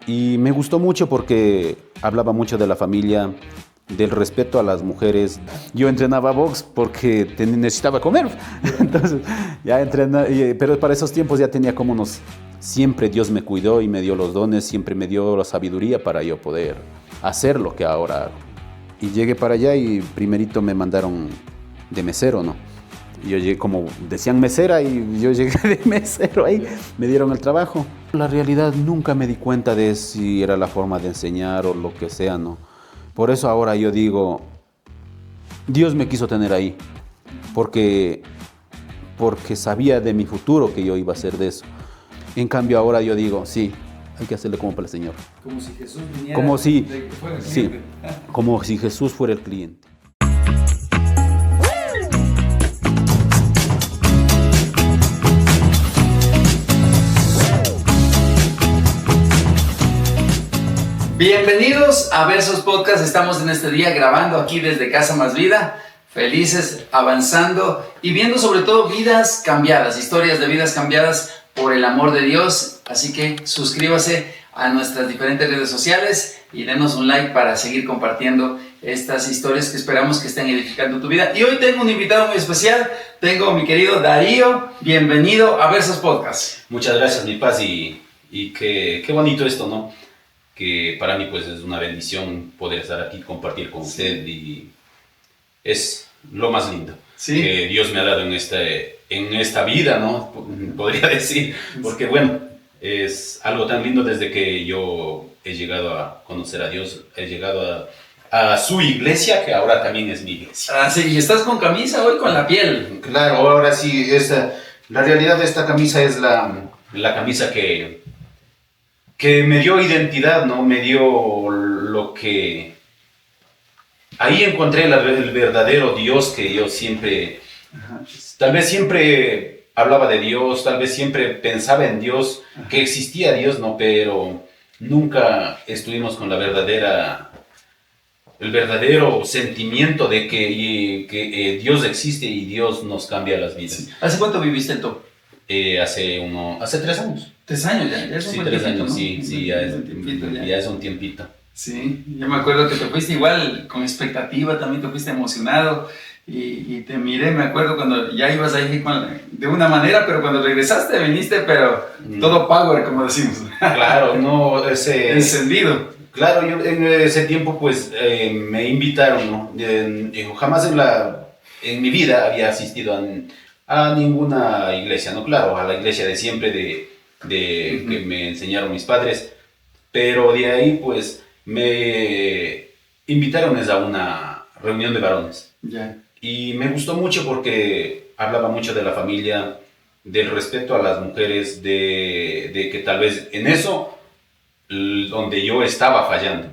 Y me gustó mucho porque hablaba mucho de la familia, del respeto a las mujeres. Yo entrenaba box porque necesitaba comer. Entonces, ya entrenaba, pero para esos tiempos ya tenía como unos... Siempre Dios me cuidó y me dio los dones, siempre me dio la sabiduría para yo poder hacer lo que ahora hago. Y llegué para allá y primerito me mandaron de mesero, ¿no? Y yo llegué, como decían mesera, y yo llegué de mesero ahí, me dieron el trabajo. La realidad nunca me di cuenta de si era la forma de enseñar o lo que sea, ¿no? Por eso ahora yo digo, Dios me quiso tener ahí, porque, porque sabía de mi futuro que yo iba a ser de eso. En cambio ahora yo digo, sí, hay que hacerle como para el Señor. Como si Jesús viniera Como si, de que fuera el sí, cliente. como si Jesús fuera el cliente. Bienvenidos a Versos Podcast. Estamos en este día grabando aquí desde Casa Más Vida, felices, avanzando y viendo sobre todo vidas cambiadas, historias de vidas cambiadas por el amor de Dios. Así que suscríbase a nuestras diferentes redes sociales y denos un like para seguir compartiendo estas historias que esperamos que estén edificando tu vida. Y hoy tengo un invitado muy especial, tengo a mi querido Darío. Bienvenido a Versos Podcast. Muchas gracias, mi paz, y qué bonito esto, ¿no? Que para mí pues es una bendición poder estar aquí, compartir con usted, y es lo más lindo que Dios me ha dado en esta vida, ¿no? Podría decir, porque bueno, es algo tan lindo desde que yo he llegado a conocer a Dios, he llegado a su iglesia, que ahora también es mi iglesia. Ah, sí, y estás con camisa hoy con la piel. Claro, ahora sí, la realidad de esta camisa es la camisa que me dio identidad, ¿no? Me dio lo que... Ahí encontré el verdadero Dios que yo siempre... Tal vez siempre hablaba de Dios, tal vez siempre pensaba en Dios, que existía Dios, ¿no? Pero nunca estuvimos con el verdadero sentimiento de que Dios existe y Dios nos cambia las vidas. Sí. ¿Hace cuánto viviste tú? Hace 3 años. 3 años ya. Sí, 3 años, ¿no? Sí, ya es un tiempito. Sí, yo me acuerdo que te fuiste igual con expectativa, también te fuiste emocionado y te miré, me acuerdo cuando ya ibas ahí de una manera, pero cuando regresaste viniste, pero todo power, como decimos. Claro, no, encendido. Claro, yo en ese tiempo pues me invitaron, ¿no? Jamás en mi vida había asistido a ninguna iglesia, ¿no? Claro, a la iglesia de siempre, que me enseñaron mis padres, pero de ahí pues me invitaron a una reunión de varones. Yeah. Y me gustó mucho porque hablaba mucho de la familia, del respeto a las mujeres, de que tal vez en eso donde yo estaba fallando.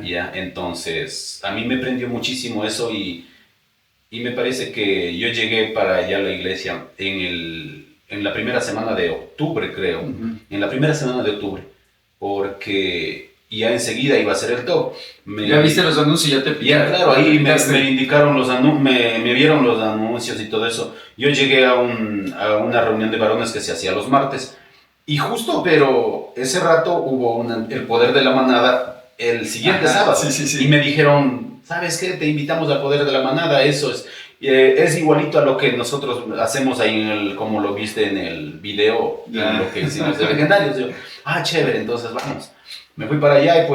Yeah. Entonces a mí me prendió muchísimo eso, y me parece que yo llegué para allá a la iglesia en la primera semana de octubre, creo. En la primera semana de octubre, porque ya enseguida iba a ser el top. Ya viste los anuncios, ya te pillaron. Claro, ahí me indicaron me vieron los anuncios y todo eso. Yo llegué a una reunión de varones que se hacía los martes, y justo, pero ese rato hubo el poder de la manada el siguiente sábado. Sí. Y me dijeron, ¿sabes qué? Te invitamos al poder de la manada, eso es igualito a lo que nosotros hacemos ahí como lo viste en el video, lo que hicimos de Legendarios. Yo, chévere, entonces vamos. Me fui para allá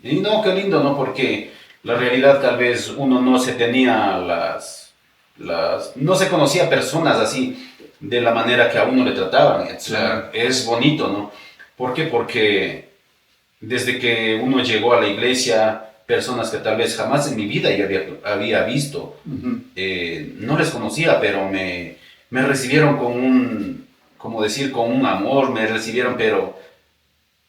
y no, qué lindo, ¿no? Porque la realidad tal vez uno no se tenía no se conocía personas así, de la manera que a uno le trataban. Claro. Es bonito, ¿no? ¿Por qué? Porque desde que uno llegó a la iglesia, personas que tal vez jamás en mi vida yo había visto, no les conocía, pero me recibieron con un amor, me recibieron, pero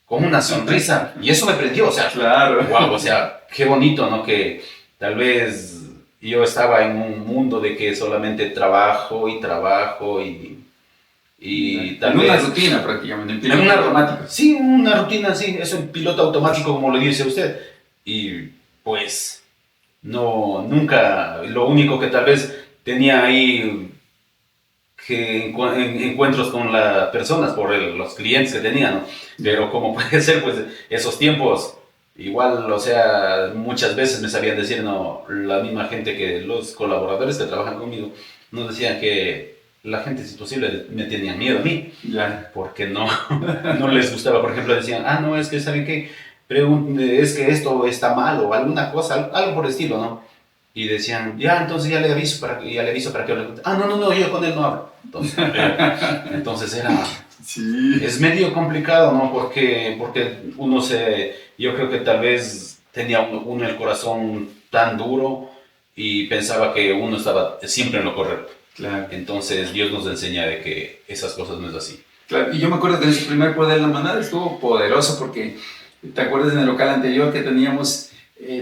con una sonrisa, y eso me prendió, o sea, claro. Wow, o sea, qué bonito, ¿no? Que tal vez yo estaba en un mundo de que solamente trabajo y tal vez... una rutina prácticamente, en una automática. Sí, una rutina, sí, es un piloto automático, como lo dice usted. Y pues, no, nunca, lo único que tal vez tenía ahí encuentros con las personas por los clientes que tenían, ¿no? Pero como puede ser, pues esos tiempos, igual, o sea, muchas veces me sabían decir, no, la misma gente que los colaboradores que trabajan conmigo, nos decían que la gente, si posible, me tenían miedo a mí, porque no les gustaba. Por ejemplo, decían, no, es que, ¿saben qué? Es que esto está mal o alguna cosa, algo por el estilo, ¿no? Y decían, ya, entonces ya le aviso para que hable. No, yo con él no hablo. Entonces era... Sí. Es medio complicado, ¿no? Porque yo creo que tal vez tenía uno el corazón tan duro y pensaba que uno estaba siempre en lo correcto. Claro. Entonces Dios nos enseña de que esas cosas no es así. Claro, y yo me acuerdo que en su primer poder de la manada estuvo poderoso porque, ¿te acuerdas en el local anterior que teníamos,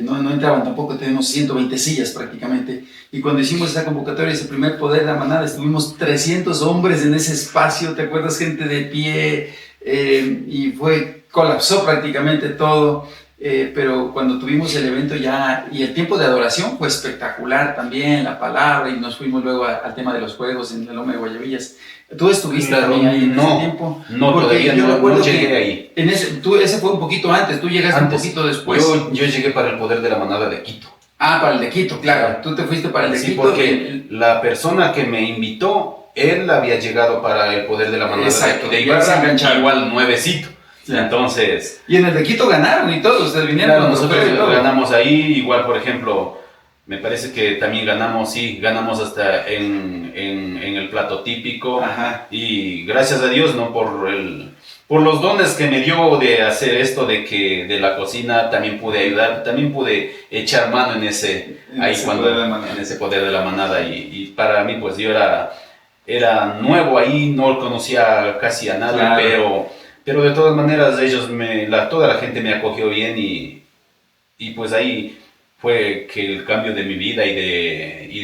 no entraban tampoco, teníamos 120 sillas prácticamente, y cuando hicimos esa convocatoria, ese primer poder de la manada, estuvimos 300 hombres en ese espacio, ¿te acuerdas? Gente de pie, y colapsó prácticamente todo. Pero cuando tuvimos el evento ya, y el tiempo de adoración fue espectacular también, la palabra, y nos fuimos luego al tema de los juegos en la Loma de Guayabillas. ¿Tú estuviste también ahí en ese tiempo? No, porque todavía no llegué ahí. Ese fue un poquito antes, tú llegaste un poquito después. Yo llegué para el poder de la manada de Quito. Para el de Quito, claro. Tú te fuiste para el de Quito. Sí, porque la persona que me invitó, él había llegado para el poder de la manada de Ibarra, igual nuevecito. Sí. Entonces... Y en el de Quito ganaron y todo, ustedes vinieron. Claro, nosotros ganamos ahí, igual por ejemplo, me parece que también ganamos hasta en el plato típico. Ajá. Y gracias a Dios, ¿no? Por los dones que me dio de hacer esto de la cocina, también pude ayudar, también pude echar mano en ese poder de la manada. Y para mí, pues yo era nuevo ahí, no conocía casi a nadie, claro. Pero de todas maneras toda la gente me acogió bien y pues ahí fue que el cambio de mi vida y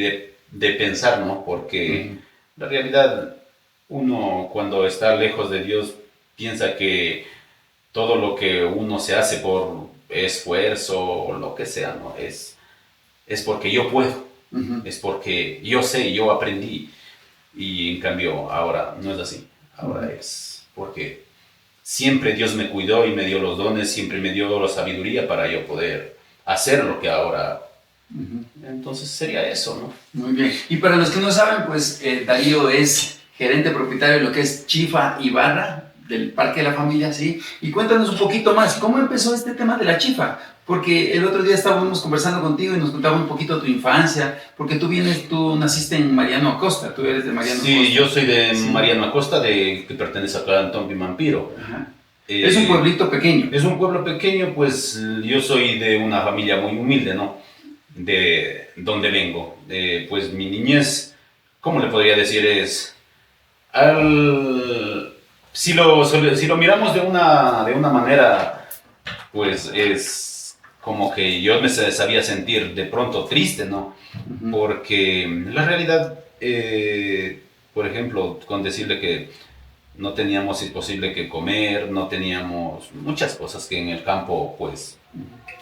de pensar, ¿no? Porque la realidad, uno cuando está lejos de Dios piensa que todo lo que uno se hace por esfuerzo o lo que sea, ¿no? Es porque yo puedo, es porque yo sé, yo aprendí. Y en cambio ahora no es así, ahora es porque siempre Dios me cuidó y me dio los dones, siempre me dio la sabiduría para yo poder hacer lo que ahora. Entonces sería eso, ¿no? Muy bien. Y para los que no saben, pues Darío es gerente propietario de lo que es Chifa Ibarra, del Parque de la Familia, ¿sí? Y cuéntanos un poquito más, ¿cómo empezó este tema de la chifa? Porque el otro día estábamos conversando contigo y nos contaba un poquito tu infancia, porque tú naciste en Mariano Acosta, tú eres de Mariano Acosta. Sí, yo soy de Mariano Acosta, que pertenece a Cantón Pimampiro. Ajá. Es un pueblito pequeño. Es un pueblo pequeño, pues yo soy de una familia muy humilde, ¿no? De donde vengo. Pues mi niñez, ¿cómo le podría decir? Si lo miramos de una manera, pues es como que yo me sabía sentir de pronto triste, ¿no? Porque la realidad, por ejemplo, con decirle que no teníamos, si posible, que comer, no teníamos muchas cosas que en el campo, pues...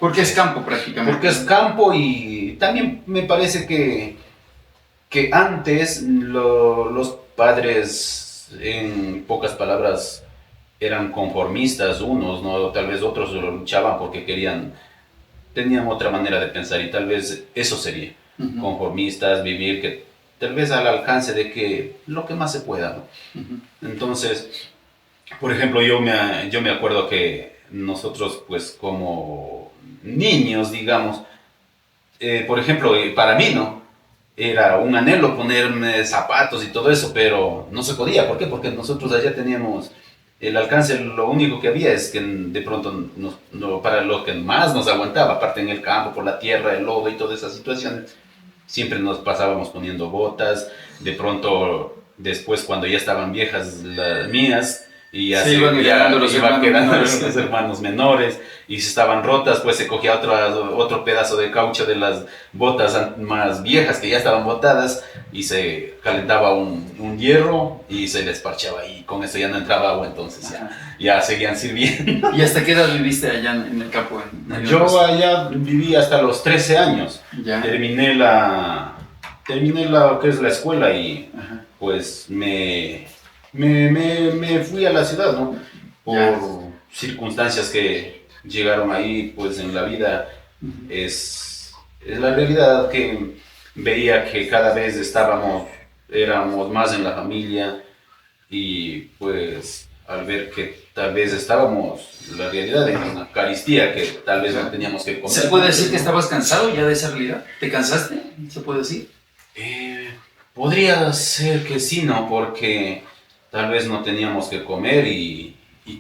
Porque es campo prácticamente. Porque es campo y también me parece que antes los padres, en pocas palabras, eran conformistas unos, ¿no? Tal vez otros lo luchaban porque tenían otra manera de pensar y tal vez eso sería, conformistas, vivir que tal vez al alcance de que lo que más se pueda, ¿no? Entonces, por ejemplo, yo me acuerdo que nosotros, pues como niños, digamos, por ejemplo, para mí, ¿no? Era un anhelo ponerme zapatos y todo eso, pero no se podía. ¿Por qué? Porque nosotros allá teníamos el alcance, lo único que había es que de pronto para lo que más nos aguantaba, aparte en el campo, por la tierra, el lodo y todas esas situaciones, siempre nos pasábamos poniendo botas. De pronto, después cuando ya estaban viejas las mías, y ya iban quedando los hermanos menores, y si estaban rotas, pues se cogía otro pedazo de caucho de las botas más viejas que ya estaban botadas, y se calentaba un hierro y se les parchaba, y con eso ya no entraba agua, entonces ya seguían sirviendo. ¿Y hasta qué edad viviste allá en el campo? Yo allá viví hasta los 13 años. Ya. Terminé terminé lo que es la escuela y Ajá. pues me fui a la ciudad, ¿no? Por Ya. circunstancias que llegaron ahí, pues en la vida es la realidad que veía que cada vez éramos más en la familia y pues al ver que tal vez estábamos, la realidad en una carestía que tal vez no teníamos que comer. ¿Se puede decir que estabas cansado ya de esa realidad? ¿Te cansaste? ¿Se puede decir? Eh, Podría ser que sí, ¿no? Porque tal vez no teníamos que comer y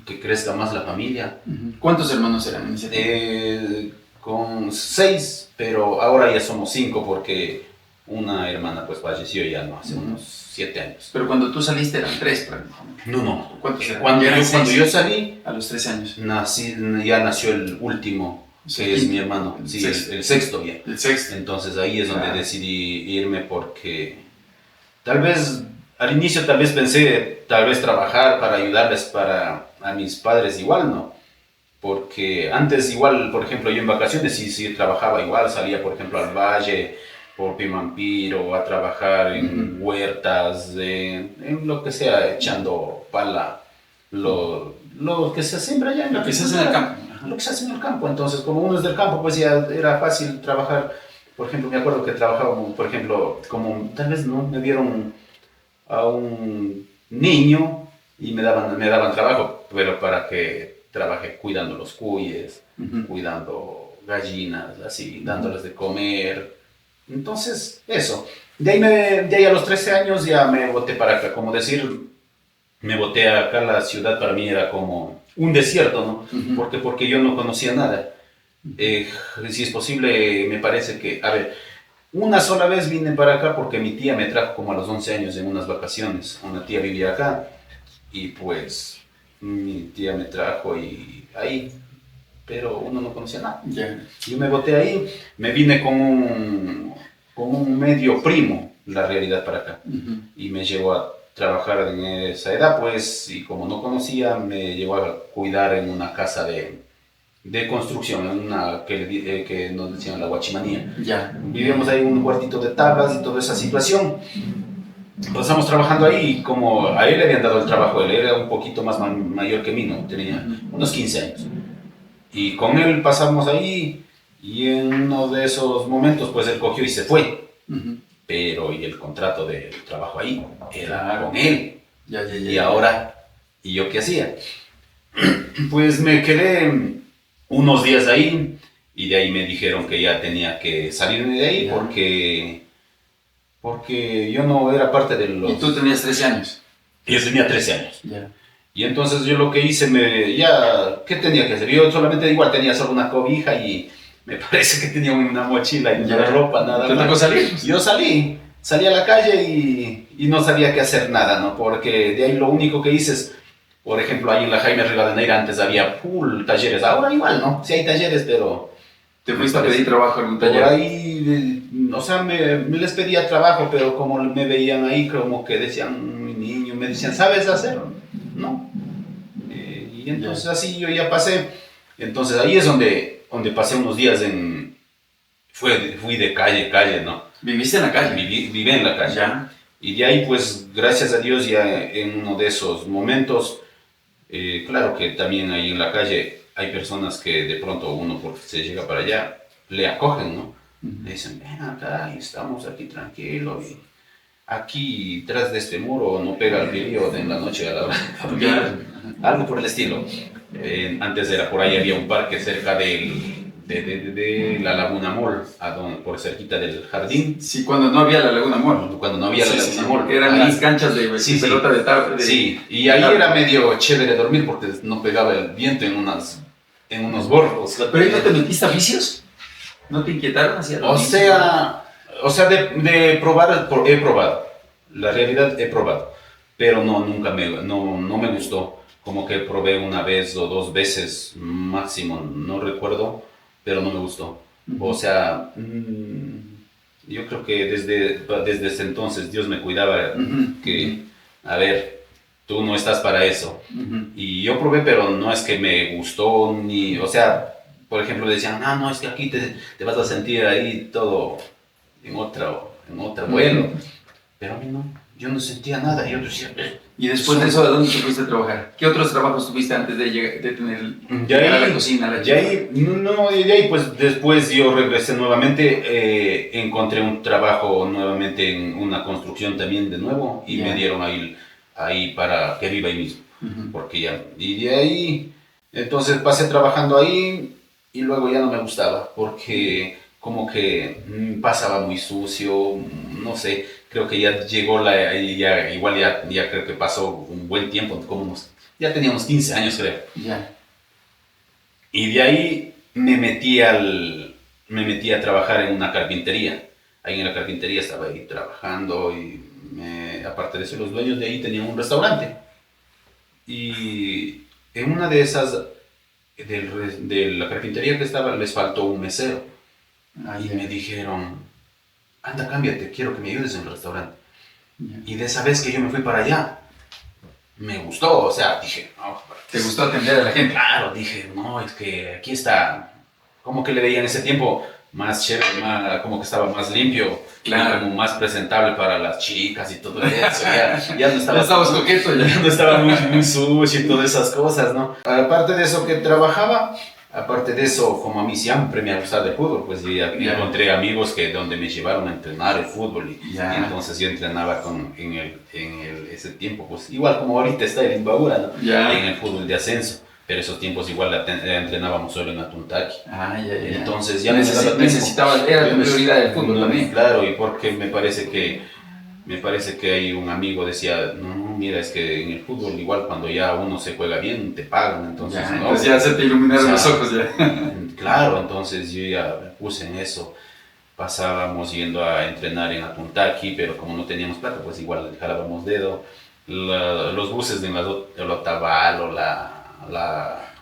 que crezca más la familia. ¿Cuántos hermanos eran en ese tiempo? Con 6, pero ahora ya somos 5 porque una hermana pues falleció ya no hace unos 7 años. Pero cuando tú saliste eran 3, prácticamente. No. ¿Cuántos eran? Cuando ¿Ya eran yo 6? salí, A los 13 años. ya nació el último, que es mi hermano, El sí, sexto. el sexto ya. El sexto. Entonces ahí es donde Claro. decidí irme porque tal vez al inicio tal vez pensé tal vez trabajar para ayudarles a mis padres igual, ¿no? Porque antes igual, por ejemplo, yo en vacaciones sí trabajaba igual, salía por ejemplo al valle, por Pimampiro, a trabajar en huertas, en lo que sea, echando pala, lo que se siembra allá en Lo que se hace en el campo. lo que se hace en el campo. Entonces, como uno es del campo, pues ya era fácil trabajar. Por ejemplo, me acuerdo que trabajábamos, por ejemplo, como tal vez no me vieron a un niño y me daban trabajo, pero para que trabajé cuidando los cuyes, cuidando gallinas, así, dándoles de comer. Entonces, eso. De ahí a los 13 años ya me boté para acá, como decir, me boté acá, la ciudad para mí era como un desierto, ¿no? Porque yo no conocía nada. Si es posible, me parece que, a ver, una sola vez vine para acá porque mi tía me trajo como a los 11 años en unas vacaciones. Una tía vivía acá y pues mi tía me trajo y ahí, pero uno no conocía nada. Ya. Yo me boté ahí, me vine con un medio primo, la realidad para acá. Y me llevó a trabajar en esa edad, pues, y como no conocía, me llevó a cuidar en una casa de construcción, en una que nos decían la guachimanía. Ya. Vivíamos ahí en un cuartito de tablas y toda esa situación. Pasamos trabajando ahí y como a él le habían dado el trabajo, él era un poquito más mayor que mí, ¿no? Tenía unos 15 años. Y con él pasamos ahí y en uno de esos momentos pues él cogió y se fue. Pero y el contrato de trabajo ahí era con él. Ya. Y ahora, ¿y yo qué hacía? Pues me quedé unos días ahí y de ahí me dijeron que ya tenía que salirme de ahí porque yo no era parte de los... ¿Y tú tenías 13 años? Yo tenía 13 años. Ya. Y entonces yo lo que hice, ¿qué tenía que hacer? Yo solamente igual tenía solo una cobija y me parece que tenía una mochila y no ropa, nada ¿Te más. tocó salir? Yo salí a la calle y no sabía qué hacer nada, ¿no? Porque de ahí lo único que hice es, por ejemplo, ahí en la Jaime Rivadeneira antes había full talleres, ahora igual, ¿no? Sí hay talleres, pero... ¿Te fuiste a pedir trabajo en un Por taller? ahí, o sea, me les pedía trabajo, pero como me veían ahí, como que decían, mi niño, me decían, ¿sabes hacer? No. Y entonces así yo ya pasé. Entonces ahí es donde pasé unos días fui de calle, ¿no? ¿Viviste en la calle? Viví en la calle. Ya. Y de ahí, pues, gracias a Dios, ya en uno de esos momentos, claro que también ahí en la calle hay personas que de pronto uno, porque se llega para allá, le acogen, ¿no? Le dicen, ven acá, y estamos aquí tranquilos, y aquí, tras de este muro, no pega el frío de en la noche a la hora de dormir. Algo por el estilo. Antes era por ahí, había un parque cerca de la Laguna Mall, por cerquita del jardín. Sí, cuando no había la Laguna Mall. Cuando no había la Laguna Mall. Eran ahí, las canchas de pelota de tarde. Sí, y ahí era medio chévere dormir porque no pegaba el viento en unos bordos. ¿Pero ahí no te metiste a vicios? ¿No te inquietaron hacia los vicios? O sea, de probar, he probado. La realidad he probado. Pero nunca no me gustó. Como que probé una vez o dos veces máximo, no recuerdo, pero no me gustó. O sea, yo creo que desde ese entonces Dios me cuidaba que, a ver, tú no estás para eso. Y yo probé, pero no es que me gustó, ni, o sea, por ejemplo, decían, no, es que aquí te vas a sentir ahí todo en en otro vuelo. Pero a mí no, yo no sentía nada. Y yo decía, Y después de eso, ¿a dónde te fuiste a trabajar? ¿Qué otros trabajos tuviste antes de llegar a la cocina? De ahí, pues después yo regresé nuevamente, encontré un trabajo nuevamente en una construcción también de nuevo y me dieron ahí para que viva ahí mismo. Porque ya, y de ahí, entonces pasé trabajando ahí y luego ya no me gustaba porque como que pasaba muy sucio, no sé, creo que ya llegó ya creo que pasó un buen tiempo, ya teníamos 15 años creo. Y de ahí me metí a trabajar en una carpintería. Ahí en la carpintería estaba ahí trabajando y aparte de eso los dueños de ahí tenían un restaurante. Y en una de esas, de la carpintería que estaba, les faltó un mesero. Y me dijeron, anda, cámbiate, quiero que me ayudes en el restaurante. Y de esa vez que yo me fui para allá, me gustó, o sea, dije, no. ¿Te gustó atender a la gente? Claro, dije, no, es que aquí está, como que le veía en ese tiempo más chévere, como que estaba más limpio, claro, como más presentable para las chicas y todo eso. Ya no estaba. Ya estabas coqueto, ya no estaba muy sushi y todas esas cosas, ¿no? Aparte de eso que trabajaba, aparte de eso, como a mí siempre me ha gustado el fútbol, pues encontré amigos donde me llevaron a entrenar el fútbol y entonces yo entrenaba ese tiempo, pues igual como ahorita está el Imbabura, ¿no? En el fútbol de ascenso. Pero esos tiempos igual entrenábamos solo en Atuntaqui. Entonces ya necesitabas, era tu prioridad el fútbol también. Claro, y porque me parece que hay un amigo decía, no, mira, es que en el fútbol igual cuando ya uno se juega bien, te pagan, entonces... entonces ya se te iluminaron los ojos ya. Claro, entonces yo ya me puse en eso. Pasábamos yendo a entrenar en Atuntaqui, pero como no teníamos plata, pues igual jalábamos dedo. Los buses de el Otavalo,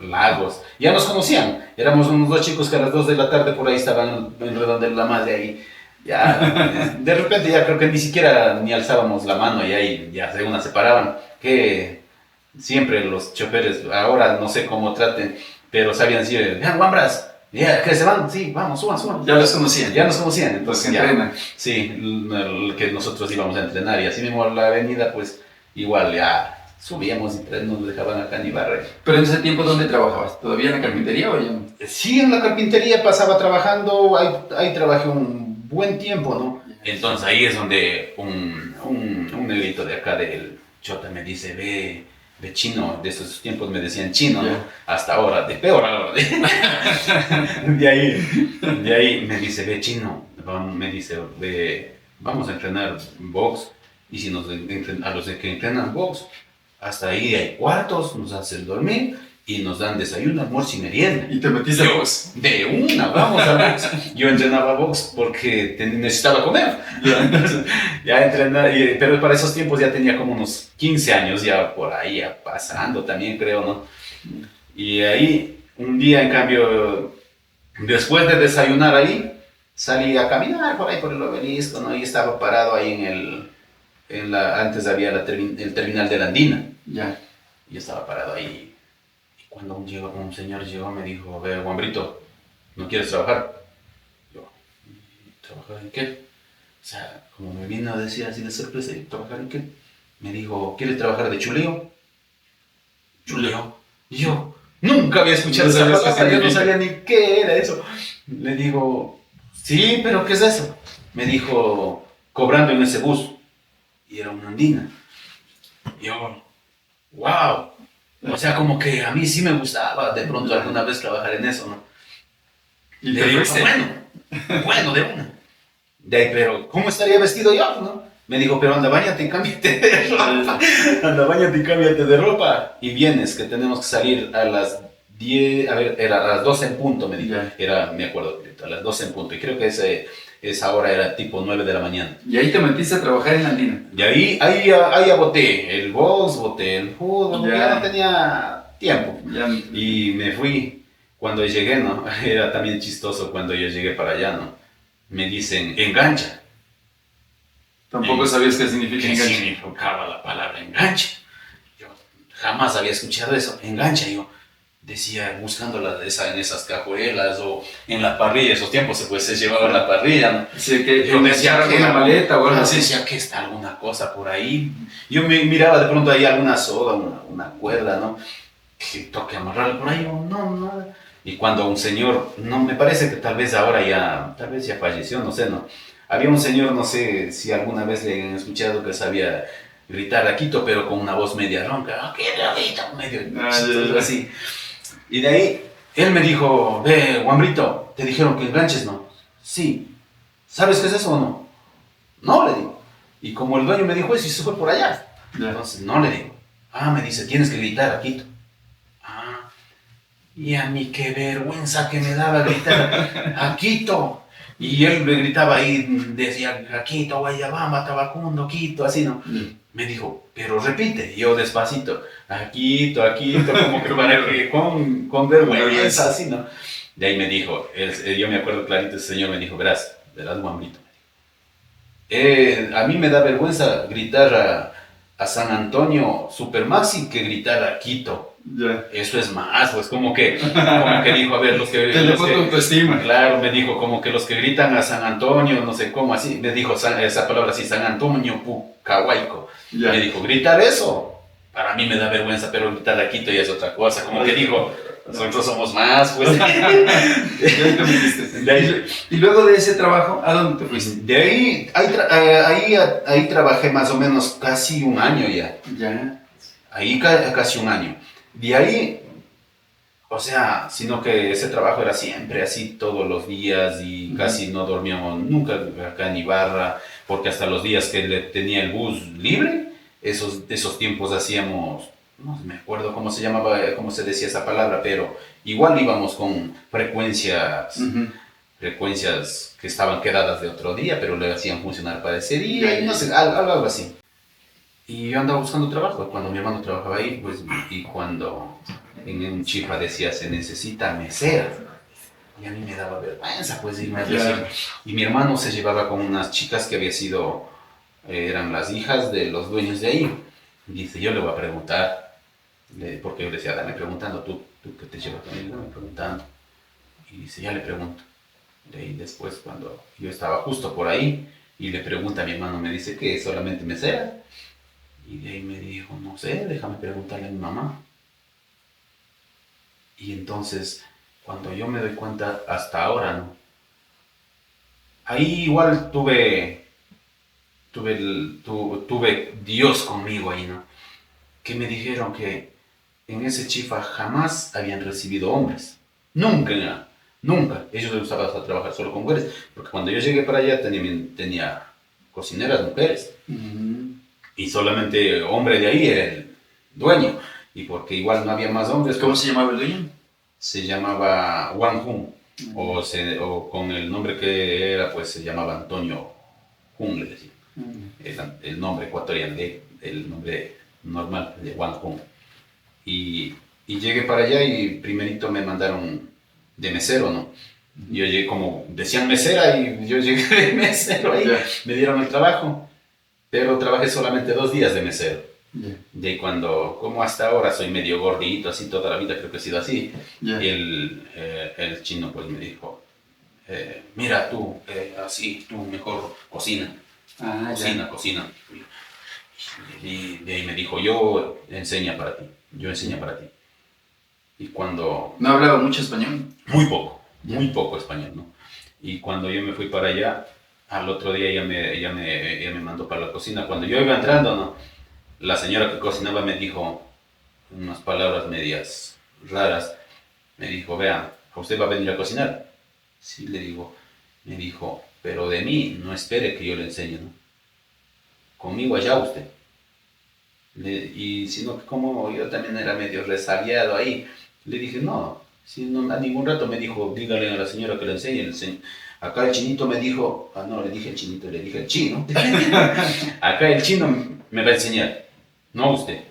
Lagos, ya nos conocían, éramos unos dos chicos que a las 2 de la tarde por ahí estaban en Redondela la Madre ahí, ya, de repente ya creo que ni siquiera ni alzábamos la mano y ahí ya se una separaban, que siempre los choferes, ahora no sé cómo traten, pero sabían decir, vean guambras, que se van, sí, vamos, suban. Ya los conocían. Entonces entrenan. Sí, que nosotros íbamos a entrenar y así mismo la avenida, pues igual ya subíamos y nos dejaban acá en Ibarra. ¿Pero en ese tiempo dónde trabajabas? ¿Todavía en la carpintería o ya no? Sí, en la carpintería pasaba trabajando, ahí trabajé un buen tiempo, ¿no? Entonces ahí es donde un negrito de acá del Chota me dice, ve chino, de esos tiempos me decían chino, ¿no? Hasta ahora, de peor ahora. De ahí me dice, ve chino, me dice, vamos a entrenar box, y si a los que entrenan box, hasta ahí hay cuartos, nos hacen dormir y nos dan desayuno, almuerzo y merienda. ¿Y te metiste a box? De una, vamos a box. Yo entrenaba box porque necesitaba comer. Ya entrenar, pero para esos tiempos ya tenía como unos 15 años, ya por ahí, ya pasando también creo, ¿no? Y ahí, un día en cambio, después de desayunar ahí, salí a caminar por ahí por el obelisco, ¿no? Y estaba parado ahí antes había el terminal de la Andina. Yo estaba parado ahí. Y cuando un señor llegó, me dijo, ve, Guambrito, ¿no quieres trabajar? Yo, ¿trabajar en qué? O sea, como me vino a decir así de sorpresa, ¿trabajar en qué? Me dijo, ¿quieres trabajar de chuleo? ¿Chuleo? Y yo, nunca había escuchado esa palabra, yo no sabía ni qué era eso. Le digo, sí, pero ¿qué es eso? Me dijo, cobrando en ese bus. Y era una andina. Y yo, wow. O sea, como que a mí sí me gustaba de pronto alguna vez trabajar en eso, ¿no? Y le digo, bueno, de una. De ahí, pero ¿cómo estaría vestido yo, no? Me dijo, pero anda, báñate y cámbiate de ropa. Anda, báñate y cámbiate de ropa. Y vienes, que tenemos que salir a las 10, a ver, era a las 12 en punto, me dijo. Me acuerdo, a las 12 en punto. Y creo que esa hora era tipo 9 de la mañana. ¿Y ahí te metiste a trabajar en la Andina? Y ahí ya boté el box, boté el fútbol, ya no tenía tiempo. Y me fui. Cuando llegué, ¿no? Era también chistoso cuando yo llegué para allá, ¿no? Me dicen, engancha. Tampoco sabías qué significa engancha. ¿Qué significaba la palabra engancha? Yo jamás había escuchado eso, engancha. Yo, decía, buscándola en esas cajuelas o en la parrilla, esos tiempos se llevaba la parrilla, ¿no? Sí, que Yo decía, alguna maleta o algo así. decía que está alguna cosa por ahí. Yo me miraba de pronto ahí alguna soga, una cuerda, ¿no? Que toque amarrarla por ahí, o no, nada. Y cuando un señor, no, me parece que tal vez ahora ya, tal vez ya falleció, no sé, ¿no? Había un señor, no sé si alguna vez le han escuchado que sabía gritar a Quito, pero con una voz media ronca, ¡qué ronquita! Medio así. Y de ahí, él me dijo, ve, Guambrito, te dijeron que enganches, ¿no? Sí. ¿Sabes qué es eso o no? No, le digo. Y como el dueño me dijo eso, y se fue por allá. Entonces, no le digo. Ah, me dice, tienes que gritar a Quito. Ah, y a mí qué vergüenza que me daba gritar a Quito. Y él me gritaba ahí, decía, a Quito, Guayabamba, Tabacundo, Quito, así, ¿no? Me dijo, pero repite, yo despacito, a Quito, como que para que con vergüenza, así, ¿no? De ahí me dijo, yo me acuerdo clarito, ese señor me dijo, verás, Guambrito. A mí me da vergüenza gritar a San Antonio Supermaxi que gritar a Quito. Ya. Eso es más, pues como que dijo, a ver, los que... Te le pongo autoestima. Claro, me dijo como que los que gritan a San Antonio, no sé cómo, así, me dijo esa palabra así, San Antonio Pucahuaico. Me dijo, gritar eso, para mí me da vergüenza, pero gritar a Quito ya es otra cosa, como que dijo, nosotros somos más, pues. Y luego de ese trabajo, ¿a dónde te fuiste? De ahí trabajé más o menos casi un año ya. Ya. Ahí casi un año. De ahí, o sea, sino que ese trabajo era siempre así todos los días y casi no dormíamos nunca acá en Ibarra, porque hasta los días que tenía el bus libre, esos tiempos hacíamos, no me acuerdo cómo se llamaba, cómo se decía esa palabra, pero igual íbamos con frecuencias que estaban quedadas de otro día, pero le hacían funcionar para ese día, y no sé, algo así. Y yo andaba buscando trabajo, cuando mi hermano trabajaba ahí, pues, y cuando en un chifa decía, se necesita mesera. Y a mí me daba vergüenza, pues, irme a decir. Y mi hermano se llevaba con unas chicas que eran las hijas de los dueños de ahí. Y dice, yo le voy a preguntar, porque yo le decía, dame preguntando, tú que te llevas con él, dame preguntando. Y dice, ya le pregunto. Y ahí después, cuando yo estaba justo por ahí, y le pregunta a mi hermano, me dice que es solamente mesera. Y de ahí me dijo, no sé, déjame preguntarle a mi mamá. Y entonces, cuando yo me doy cuenta, hasta ahora, ¿no? Ahí igual tuve Dios conmigo ahí, ¿no? Que me dijeron que en ese chifa jamás habían recibido hombres. Nunca, nunca. Ellos les gustaba trabajar solo con mujeres. Porque cuando yo llegué para allá tenía cocineras mujeres. Y solamente hombre de ahí era el dueño. Y porque igual no había más hombres. ¿Cómo se llamaba el dueño? Se llamaba Wang Hun. O con el nombre que era, pues se llamaba Antonio Hun, le decía. El nombre ecuatoriano, el nombre normal de Wang Hun. Y llegué para allá y primerito me mandaron de mesero, ¿no? Yo llegué como, decían mesera y yo llegué de mesero ahí. Me dieron el trabajo. Pero trabajé solamente 2 días de mesero. De cuando, como hasta ahora soy medio gordito, así toda la vida creo que he sido así. Y el chino pues me dijo, mira tú, así, tú mejor cocina. Cocina. Y de ahí me dijo, yo enseño para ti. Y cuando... ¿No hablaba mucho español? Muy poco español, ¿no? Y cuando yo me fui para allá, al otro día ella me mandó para la cocina. Cuando yo iba entrando, ¿no? La señora que cocinaba me dijo unas palabras medias raras. Me dijo, vea, ¿a usted va a venir a cocinar? Sí, le digo. Me dijo, pero de mí no espere que yo le enseñe, ¿no? Conmigo allá usted. Y sino que como yo también era medio resabiado ahí, le dije, no, si no, a ningún rato me dijo, dígale a la señora que le enseñe. Acá el chinito me dijo, no, le dije el chinito, le dije el chino. Acá el chino me va a enseñar, no usted.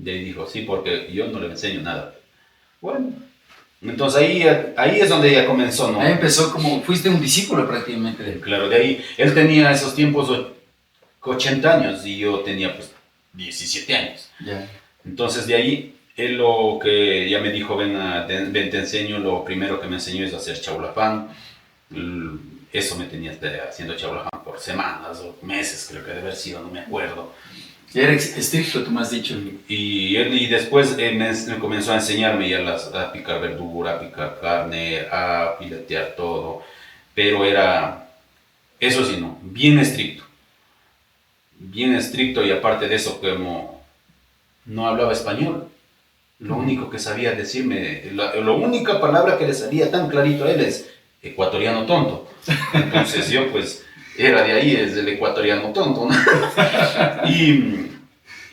Le dijo, sí, porque yo no le enseño nada. Bueno, entonces ahí es donde ella comenzó, ¿no? Ahí empezó como, fuiste un discípulo prácticamente. Claro, de ahí, él tenía esos tiempos 80 años y yo tenía pues 17 años. Ya. Entonces de ahí Él lo que ya me dijo, ven, ven, te enseño, lo primero que me enseñó es hacer chaulafán. Eso me tenía haciendo chaulafán por semanas o meses, creo que debe haber sido, no me acuerdo. Y era estricto, tú me has dicho. Y después me comenzó a enseñarme ya a picar verdura, a picar carne, a filetear todo. Pero era, eso sí, no, bien estricto. Bien estricto, y aparte de eso, como no hablaba español, lo único que sabía decirme, la única palabra que le salía tan clarito a él es ecuatoriano tonto. Entonces yo pues era de ahí, es el ecuatoriano tonto, ¿no?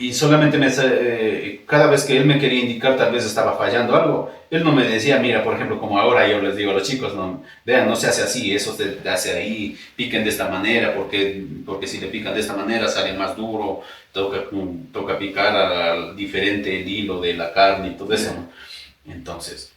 Y solamente cada vez que él me quería indicar, tal vez estaba fallando algo, él no me decía, mira, por ejemplo, como ahora yo les digo a los chicos, no, vean, no se hace así, eso se hace ahí, piquen de esta manera, porque si le pican de esta manera sale más duro, toca picar diferente el hilo de la carne y todo eso, ¿no? Entonces,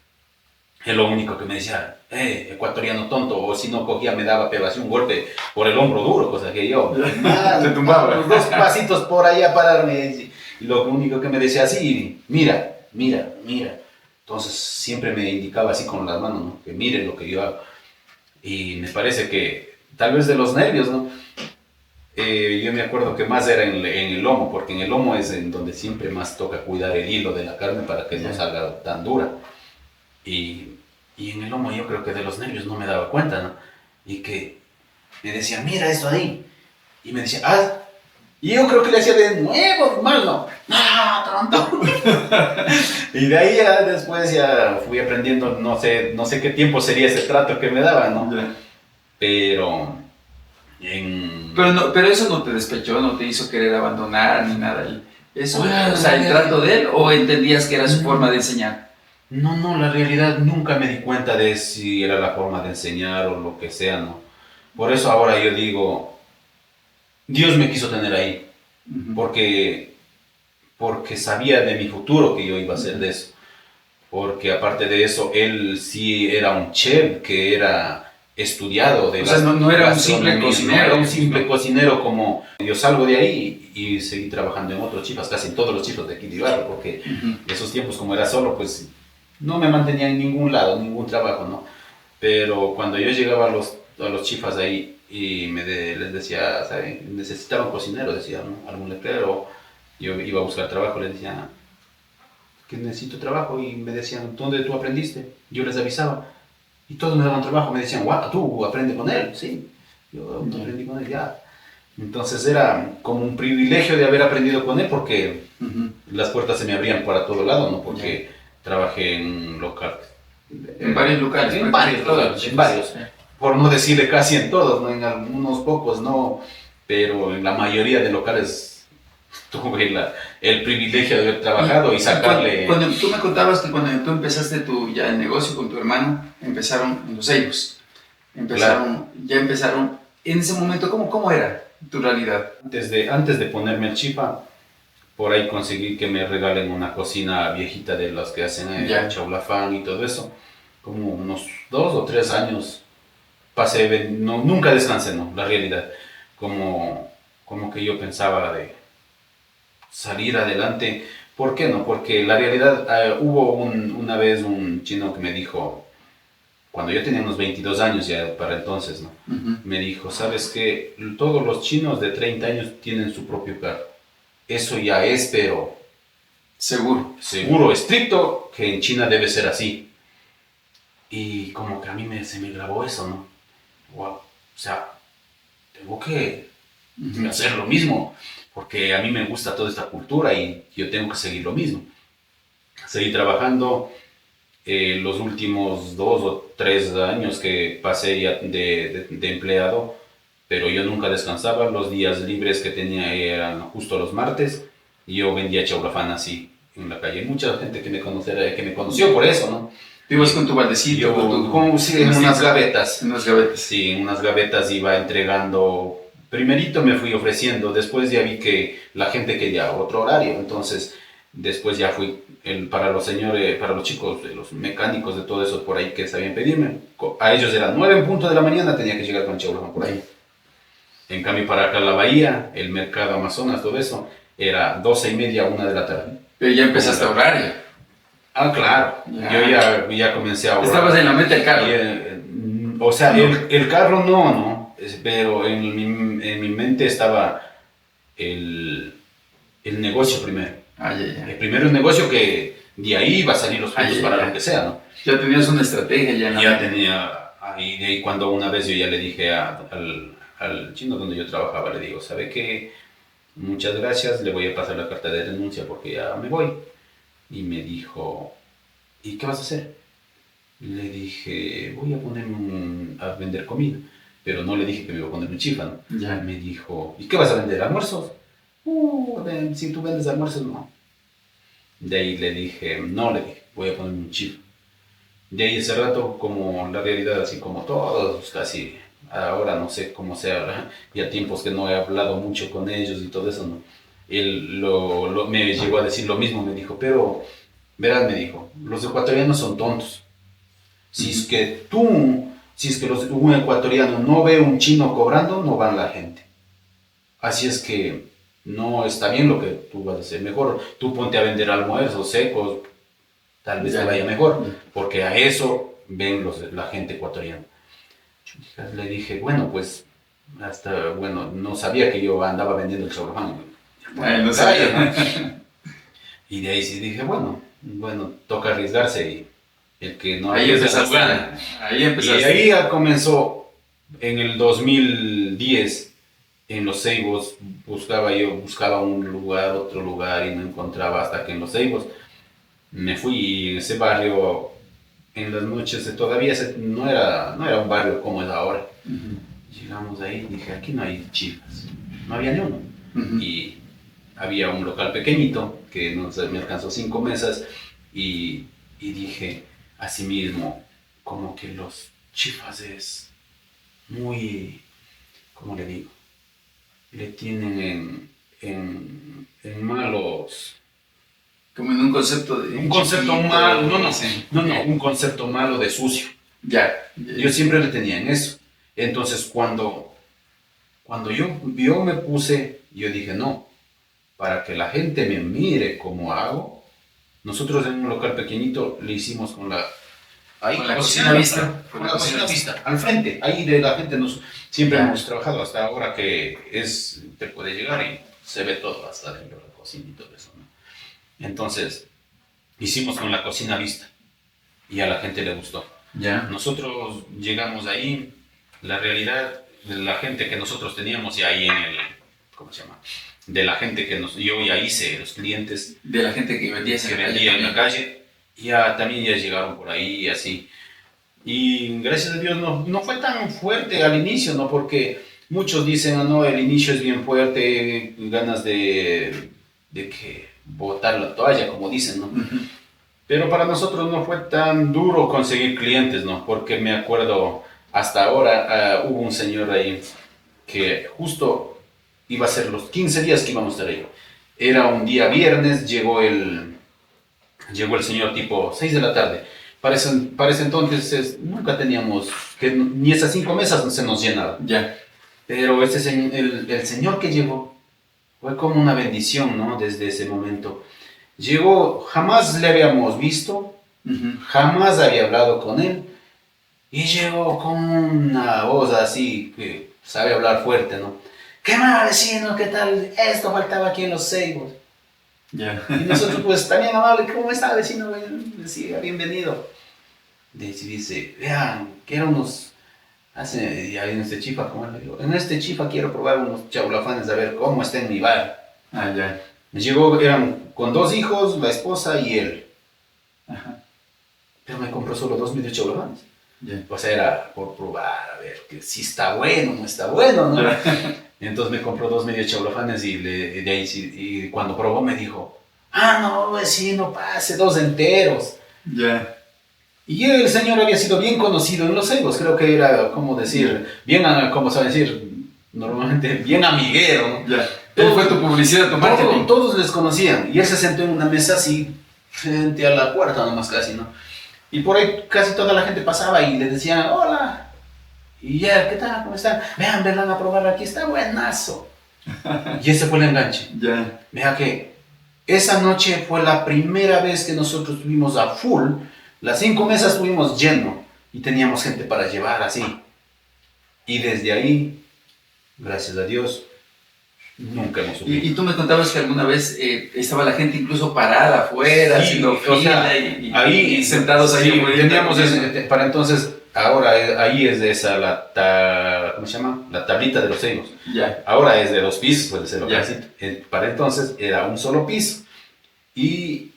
es lo único que me decía, ecuatoriano tonto, o si no cogía, me daba, pero así un golpe por el hombro duro, cosa que yo, te tumbaba. los dos pasitos por ahí a pararme, y lo único que me decía así, mira, mira, mira. Entonces siempre me indicaba así con las manos, ¿no? Que mire lo que yo hago. Y me parece que, tal vez de los nervios, ¿no? Yo me acuerdo que más era en el lomo, porque en el lomo es en donde siempre más toca cuidar el hilo de la carne para que no salga tan dura. Y en el lomo yo creo que de los nervios no me daba cuenta, ¿no? Y que me decía, mira esto ahí. Y me decía, ah. Y yo creo que le decía de nuevo, mal, no. No, tonto. Y de ahí ya después ya fui aprendiendo, no sé qué tiempo sería ese trato que me daban, ¿no? Pero Pero eso no te despechó, no te hizo querer abandonar ni nada. Eso, Bueno, o sea, el trato de él, ¿o entendías que era su forma de enseñar? No, la realidad nunca me di cuenta de si era la forma de enseñar o lo que sea, ¿no? Por eso ahora yo digo, Dios me quiso tener ahí, porque sabía de mi futuro que yo iba a hacer de eso. Porque aparte de eso, él sí era un chef que era estudiado de O sea, no era un simple cocinero. No era un simple cocinero como yo salgo de ahí y seguí trabajando en otros chifas, casi en todos los chifas de aquí de Ibarra, porque esos tiempos como era solo, pues no me mantenía en ningún lado, ningún trabajo, ¿no? Pero cuando yo llegaba a los chifas ahí y les decía, ¿saben? Necesitaba un cocinero, decía, ¿no? Algún letrero, yo iba a buscar trabajo, les decía que necesito trabajo, y me decían, ¿dónde tú aprendiste? Yo les avisaba y todos me daban trabajo, me decían, guau, ¿tú aprendes con él? Sí, yo aprendí con él, ya. Entonces era como un privilegio de haber aprendido con él, porque las puertas se me abrían para todo lado, ¿no? Porque trabajé en local. En varios locales. En varios. Por no decirle casi en todos, ¿no? En algunos pocos no, pero en la mayoría de locales tuve el privilegio de haber trabajado y sacarle... Cuando tú me contabas que cuando tú empezaste ya el negocio con tu hermano, empezaron en los sellos. Ya empezaron. En ese momento, ¿cómo era tu realidad? Antes de ponerme el chifa, por ahí conseguí que me regalen una cocina viejita de las que hacen chaulafán y todo eso. Como unos 2 o 3 años pasé, nunca descansé, ¿no? La realidad. Como que yo pensaba de salir adelante. ¿Por qué no? Porque la realidad, hubo una vez un chino que me dijo, cuando yo tenía unos 22 años ya para entonces, ¿no? Me dijo, ¿sabes qué? Todos los chinos de 30 años tienen su propio carro. Eso ya es, pero... Seguro, estricto, que en China debe ser así. Y como que a mí se me grabó eso, ¿no? Wow, o sea, tengo que hacer lo mismo, porque a mí me gusta toda esta cultura y yo tengo que seguir lo mismo. Seguí trabajando los últimos 2 o 3 años que pasé ya de empleado, pero yo nunca descansaba. Los días libres que tenía eran justo los martes, y yo vendía chaulafán así en la calle. Mucha gente que me conoció por eso, ¿no? ¿Ibas con tu baldecito? Sí, en unas gavetas. En unas gavetas. Sí, en unas gavetas iba entregando. Primerito me fui ofreciendo, después ya vi que la gente quería otro horario, entonces después ya fui para los señores, para los chicos, de los mecánicos, de todo eso por ahí que sabían pedirme. A ellos eran 9 en punto de la mañana, tenía que llegar con chaulafán por ahí. En cambio para acá la bahía, el mercado Amazonas, todo eso, era 12:30, 1 de la tarde. Pero ya empezaste a ahorrar ya. Ah, claro. Ya. Yo ya comencé a ahorrar. Estabas en la meta del carro. O sea, el carro no, pero en mi mente estaba el negocio primero. Ya. Primero el negocio, que de ahí va a salir los frutos para ya. lo que sea, ¿no? Ya tenías una estrategia ya. Ya tenía, ahí de ahí cuando una vez yo ya le dije al chino donde yo trabajaba, le digo, ¿sabe qué? Muchas gracias, le voy a pasar la carta de renuncia porque ya me voy. Y me dijo, ¿y qué vas a hacer? Le dije, voy a ponerme a vender comida. Pero no le dije que me iba a poner un chifa, ¿no? Ya. Me dijo, ¿y qué vas a vender? ¿Almuerzos? Si tú vendes almuerzos, no. De ahí le dije, no, le dije, voy a ponerme un chifa. De ahí ese rato, como la realidad, así como todos, casi, ahora no sé cómo sea, ya tiempos que no he hablado mucho con ellos y todo eso, ¿no? Él me llegó a decir lo mismo, me dijo, pero, verás, me dijo, los ecuatorianos son tontos. Si es que un ecuatoriano no ve un chino cobrando, no va la gente. Así es que no está bien lo que tú vas a hacer. Mejor tú ponte a vender almuerzos secos, tal vez te vaya mejor, porque a eso ven la gente ecuatoriana. Le dije, bueno, pues, no sabía que yo andaba vendiendo el chaurufán. No sabía. Y de ahí sí dije, bueno, toca arriesgarse y el que no ahí empezaste. Ahí empezaste. Y ahí ya comenzó en el 2010, en Los Ceibos, buscaba un lugar, otro lugar y no encontraba, hasta que en Los Ceibos me fui, y en ese barrio en las noches todavía no era un barrio como es ahora. Llegamos ahí y dije, aquí no hay chifas, no había ni uno. Y había un local pequeñito que me alcanzó 5 mesas y dije así mismo, como que los chifas es muy, ¿cómo le digo? Le tienen en malos... Como en un concepto de... Un concepto malo, un concepto malo de sucio. Ya. Yo siempre le tenía en eso. Entonces cuando yo me puse, yo dije, no, para que la gente me mire como hago, nosotros en un local pequeñito le hicimos con la cocina vista. Con la cocina vista, al frente, ahí de la gente siempre hemos trabajado hasta ahora, que te puede llegar y se ve todo hasta dentro de la cocina y todo eso, ¿no? Entonces, hicimos con la cocina vista y a la gente le gustó. Ya. Nosotros llegamos ahí, la realidad de la gente que nosotros teníamos y ahí ¿cómo se llama? De la gente que yo ya hice, los clientes. De la gente que vendía en la calle, también ya llegaron por ahí y así. Y gracias a Dios no fue tan fuerte al inicio, ¿no? Porque muchos dicen, no, el inicio es bien fuerte, ganas de que botar la toalla, como dicen, ¿no? Pero para nosotros no fue tan duro conseguir clientes, ¿no? Porque me acuerdo, hasta ahora hubo un señor ahí que justo iba a ser los 15 días que íbamos a estar ahí. Era un día viernes, llegó el señor tipo 6 de la tarde. Para ese entonces nunca teníamos, ni esas 5 mesas se nos llenaban. Ya. Pero el señor que llegó fue como una bendición, ¿no? Desde ese momento. Llegó, jamás le habíamos visto, jamás había hablado con él, y llegó con una voz así, que sabe hablar fuerte, ¿no? ¿Qué más, vecino? ¿Qué tal? Esto faltaba aquí en Los Ceibos. Ya. Y nosotros, pues, también amable, ¿cómo está, vecino? Decía, bienvenido. Dice, vean, quiero unos... en este chifa, ¿cómo le digo? En este chifa quiero probar unos chaulafanes, a ver cómo está en mi bar. Ya. Me llegó, eran con 2 hijos, la esposa y él. Ajá. Pero me compró solo 2 medios chaulafanes. Ya. O sea, era por probar, a ver, que si está bueno, no está bueno, ¿no? Entonces me compró 2 medios chaulafanes y cuando probó me dijo, no, vecino, pase 2 enteros. Ya. Y el señor había sido bien conocido en Los Ceibos, creo que era, como decir, bien, como sabe decir, normalmente bien amiguero, ¿no? Ya. Él fue tu publicidad, tu marketing. Todos les conocían, y él se sentó en una mesa así, frente a la puerta nomás casi, ¿no? Y por ahí casi toda la gente pasaba y le decían, hola, y ya, ¿qué tal? ¿Cómo están? Vean, a probar aquí, está buenazo. Y ese fue el enganche. Ya. Vea que Esa noche fue la primera vez que nosotros estuvimos a full. Las 5 mesas estuvimos lleno y teníamos gente para llevar así. Y desde ahí, gracias a Dios, nunca hemos subido. Y tú me contabas que alguna vez estaba la gente incluso parada afuera, Sí, haciendo o sea, fila y ahí sentados ahí. sí, afuera, teníamos comiendo. para entonces, ahora ahí es de esa, ¿cómo se llama? La tablita de los senos. Ya. Ahora es de 2 pisos, puede ser lo Ya. casito. Para entonces era un solo piso. Y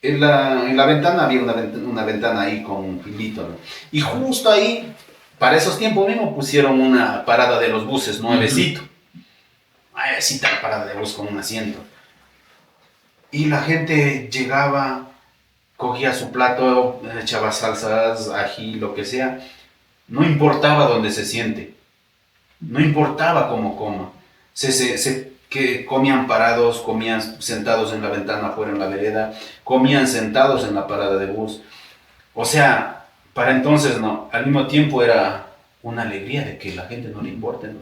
en la ventana había una ventana ahí con un filito, ¿no? Y justo ahí, para esos tiempos mismo, pusieron una parada de los buses, nuevecito. Nuevecita la parada de bus con un asiento. Y la gente llegaba, cogía su plato, echaba salsas, ají, lo que sea. No importaba dónde se siente. No importaba cómo coma. Que comían parados, comían sentados en la ventana afuera en la vereda, comían sentados en la parada de bus. O sea, para entonces no, al mismo tiempo era una alegría de que la gente no le importe, ¿no?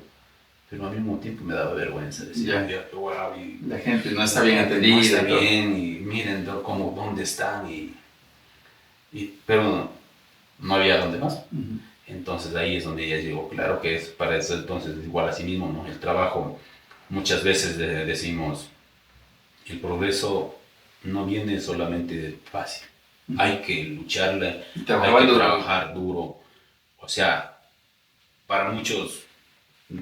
Pero al mismo tiempo me daba vergüenza decir, wow, y La gente no está bien atendida. no está bien, y miren dónde están, pero no había dónde más. Uh-huh. Entonces ahí es donde ella llegó. Claro que es para eso entonces igual a sí mismo, ¿no? El trabajo, muchas veces decimos, el progreso no viene solamente fácil. Hay que lucharle, hay que trabajar duro. O sea, para muchos,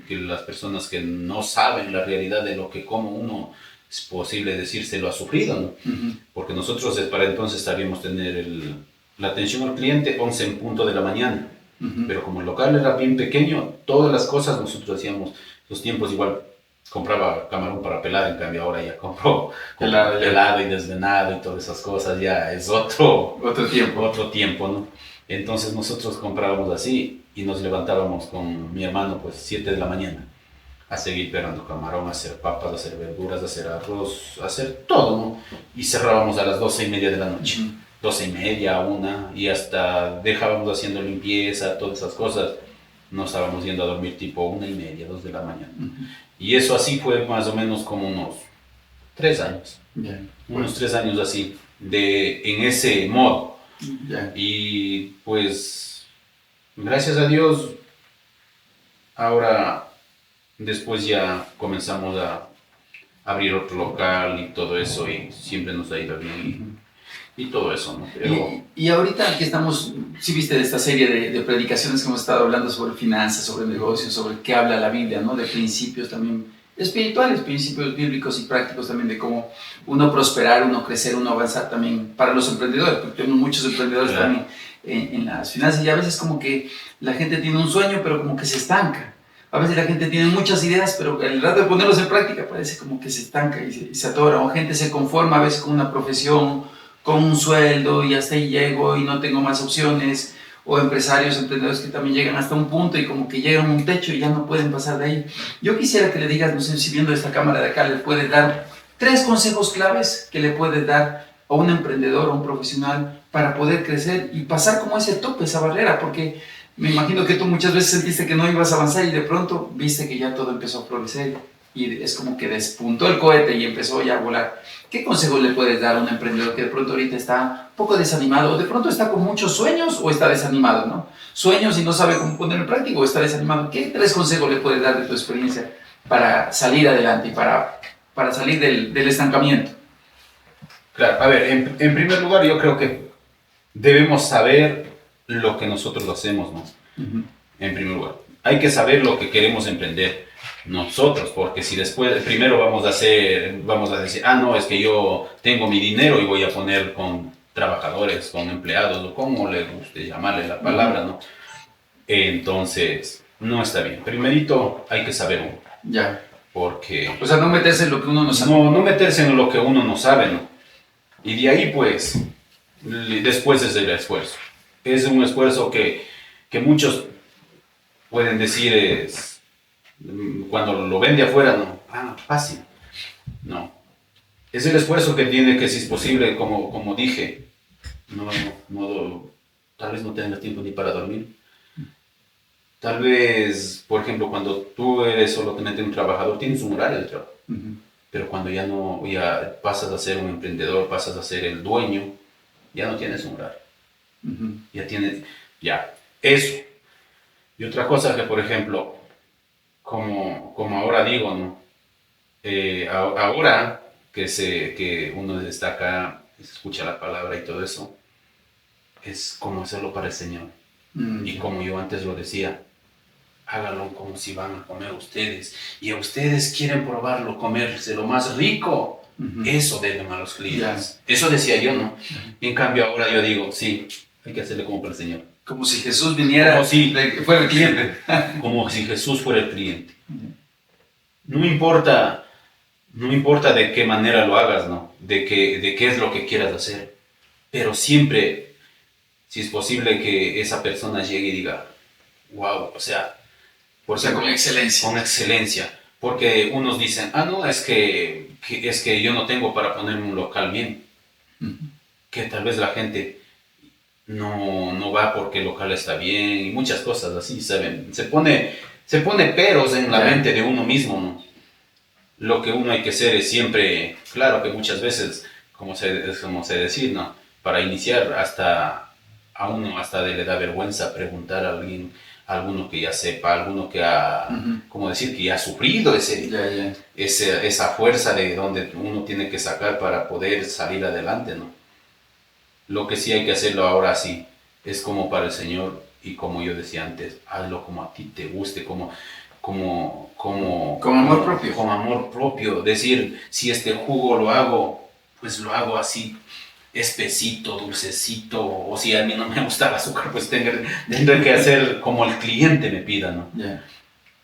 que las personas que no saben la realidad de lo que como uno, es posible decírselo ha sufrido, ¿no? Uh-huh. Porque nosotros para entonces estaríamos tener la atención al cliente 11 en punto de la mañana. Uh-huh. Pero como el local era bien pequeño, todas las cosas nosotros hacíamos, los tiempos igual, compraba camarón para pelar, en cambio ahora ya compro pelado y desvenado y todas esas cosas, ya es otro tiempo, ¿no? Entonces nosotros comprábamos así y nos levantábamos con mi hermano pues 7 de la mañana a seguir pelando camarón, a hacer papas, a hacer verduras, a hacer arroz, a hacer todo, ¿no? Y cerrábamos a las 12:30 de la noche. Uh-huh. 12:30, 1, y hasta dejábamos haciendo limpieza, todas esas cosas. Nos estábamos yendo a dormir tipo 1:30, 2 de la mañana. Uh-huh. Y eso así fue más o menos como unos 3 años. Yeah. Unos 3 años así, en ese modo. Yeah. Y pues, gracias a Dios, ahora después ya comenzamos a abrir otro local y todo eso, y siempre nos ha ido bien. Uh-huh. Y todo eso, ¿no? Pero... Y ahorita que estamos, sí viste de esta serie de predicaciones que hemos estado hablando sobre finanzas, sobre negocios, sobre qué habla la Biblia, ¿no? De principios también espirituales, principios bíblicos y prácticos también de cómo uno prosperar, uno crecer, uno avanzar también para los emprendedores, porque tenemos muchos emprendedores también en las finanzas, y a veces como que la gente tiene un sueño, pero como que se estanca. A veces la gente tiene muchas ideas, pero al rato de ponerlos en práctica parece como que se estanca y se atora, o gente se conforma a veces con una profesión, con un sueldo, y hasta ahí llego y no tengo más opciones, o empresarios, emprendedores que también llegan hasta un punto y como que llegan a un techo y ya no pueden pasar de ahí. Yo quisiera que le digas, no sé si viendo esta cámara de acá le puedes dar 3 consejos claves que le puedes dar a un emprendedor o un profesional para poder crecer y pasar como ese tope, esa barrera, porque me imagino que tú muchas veces sentiste que no ibas a avanzar y de pronto viste que ya todo empezó a florecer y es como que despuntó el cohete y empezó ya a volar. ¿Qué consejos le puedes dar a un emprendedor que de pronto ahorita está un poco desanimado, o de pronto está con muchos sueños o está desanimado, ¿no? Sueños y no sabe cómo poner en práctica o está desanimado. ¿Qué 3 consejos le puedes dar de tu experiencia para salir adelante y para salir del estancamiento? Claro, a ver, en primer lugar yo creo que debemos saber lo que nosotros hacemos, ¿no? Uh-huh. En primer lugar, hay que saber lo que queremos emprender nosotros, porque si después, primero vamos a decir, no, es que yo tengo mi dinero y voy a poner con trabajadores, con empleados, o como le guste llamarle la palabra, ¿no? Entonces, no está bien. Primerito hay que saber uno. Ya. Porque... O sea, no meterse en lo que uno no sabe. No meterse en lo que uno no sabe, ¿no? Y de ahí, pues, después es el esfuerzo. Es un esfuerzo que muchos pueden decir es... Cuando lo ven de afuera, no, fácil. No. Es el esfuerzo que tiene que, si es posible, como dije, tal vez no tengas tiempo ni para dormir. Tal vez, por ejemplo, cuando tú eres solamente un trabajador, tienes un horario de trabajo. Uh-huh. pero cuando ya pasas a ser un emprendedor, pasas a ser el dueño, ya no tienes un horario. Ya tienes, ya, eso. Y otra cosa que, por ejemplo, como ahora digo, ¿no? Ahora que uno está acá, se escucha la palabra y todo eso, es como hacerlo para el Señor. Y como yo antes lo decía, hágalo como si van a comer ustedes. Y a ustedes quieren probarlo, comerse lo más rico. Eso deben a los clientes. Eso decía yo, ¿no? En cambio ahora yo digo, sí, hay que hacerle como para el Señor. Como si Jesús viniera, como si fuera el cliente. Como si Jesús fuera el cliente. No importa de qué manera lo hagas, ¿no? De qué es lo que quieras hacer. Pero siempre, si es posible que esa persona llegue y diga, wow, o sea, con excelencia. Con excelencia. Porque unos dicen, no, es que yo no tengo para ponerme un local bien. Que tal vez la gente no va porque el local está bien y muchas cosas así, ¿saben? Se pone peros en la mente de uno mismo, ¿no? Lo que uno hay que hacer es siempre, claro que muchas veces, como se decir, ¿no? Para iniciar a uno le da vergüenza preguntar a alguno que ya sepa, alguno que ha, como decir, que ya ha sufrido esa fuerza de donde uno tiene que sacar para poder salir adelante, ¿no? Lo que sí hay que hacerlo ahora sí, es como para el Señor y como yo decía antes, hazlo como a ti te guste, como amor propio. Con amor propio, decir, si este jugo lo hago, pues lo hago así, espesito, dulcecito, o si a mí no me gusta el azúcar, pues tendré que hacer como el cliente me pida, ¿no?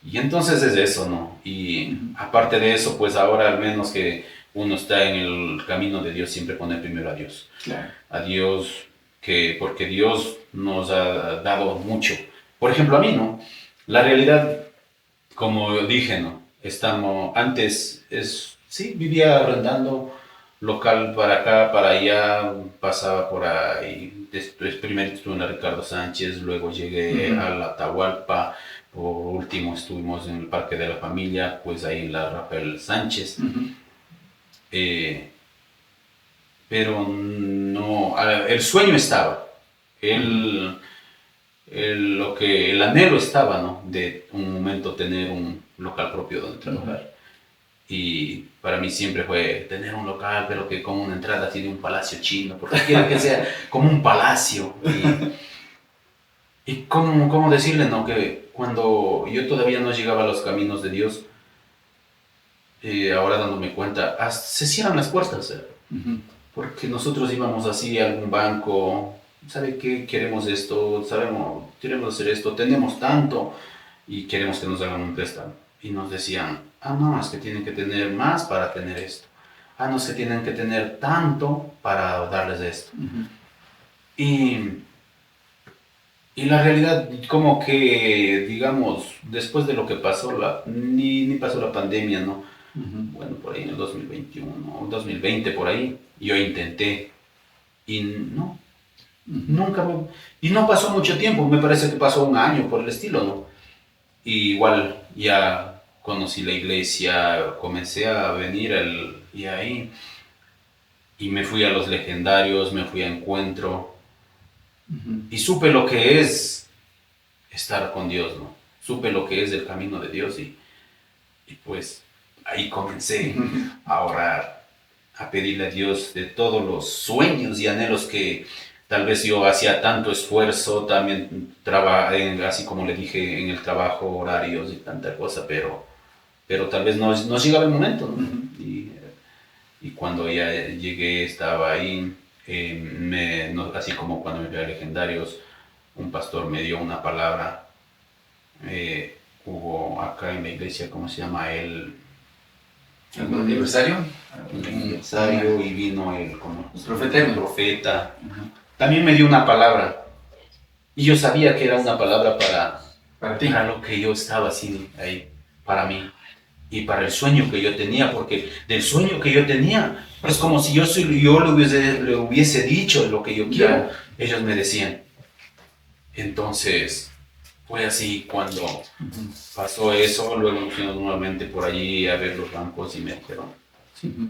Y entonces es eso, ¿no? Y aparte de eso, pues ahora al menos que uno está en el camino de Dios, siempre pone primero a Dios. Claro. A Dios, porque Dios nos ha dado mucho. Por ejemplo, a mí, ¿no? La realidad, como dije, ¿no? Vivía arrendando local para acá, para allá, pasaba por ahí. Después, primero estuve en la Ricardo Sánchez, luego llegué a la Atahualpa, por último estuvimos en el Parque de la Familia, pues ahí en la Rafael Sánchez. Pero no, el sueño estaba, el anhelo estaba, ¿no? De un momento tener un local propio donde trabajar. Y para mí siempre fue tener un local, pero que con una entrada así de un palacio chino, porque quiero que sea como un palacio. Y cómo decirle, ¿no? Que cuando yo todavía no llegaba a los caminos de Dios, ahora dándome cuenta, se cierran las puertas. Porque nosotros íbamos así a algún banco, ¿sabe qué? Queremos esto, queremos hacer esto, tenemos tanto y queremos que nos hagan un préstamo. Y nos decían, no, es que tienen que tener más para tener esto. No, es que tienen que tener tanto para darles esto. Y la realidad, como que, digamos, después de lo que pasó, ni pasó la pandemia, ¿no? Bueno, por ahí en el 2021, 2020, por ahí, yo intenté y nunca, y no pasó mucho tiempo, me parece que pasó un año por el estilo, ¿no? Y igual ya conocí la iglesia, comencé a venir y me fui a los legendarios, me fui a Encuentro y supe lo que es estar con Dios, ¿no? Supe lo que es el camino de Dios y pues ahí comencé a orar, a pedirle a Dios de todos los sueños y anhelos que tal vez yo hacía tanto esfuerzo, también así como le dije, en el trabajo, horarios y tanta cosa, pero tal vez no llegaba el momento, ¿no? Y cuando ya llegué, estaba ahí, así como cuando me fui a Legendarios, un pastor me dio una palabra, hubo acá en la iglesia, ¿cómo se llama? ¿Algún aniversario? Un aniversario y vino el profeta. También me dio una palabra. Y yo sabía que era una palabra para ti. Para lo que yo estaba haciendo ahí, para mí. Y para el sueño que yo tenía, porque del sueño que yo tenía, es como si yo le hubiese dicho lo que yo quiero. Yeah. Ellos me decían. Entonces, fue así cuando pasó eso, luego nos fuimos nuevamente por allí a ver los bancos y me dijeron, Ujú.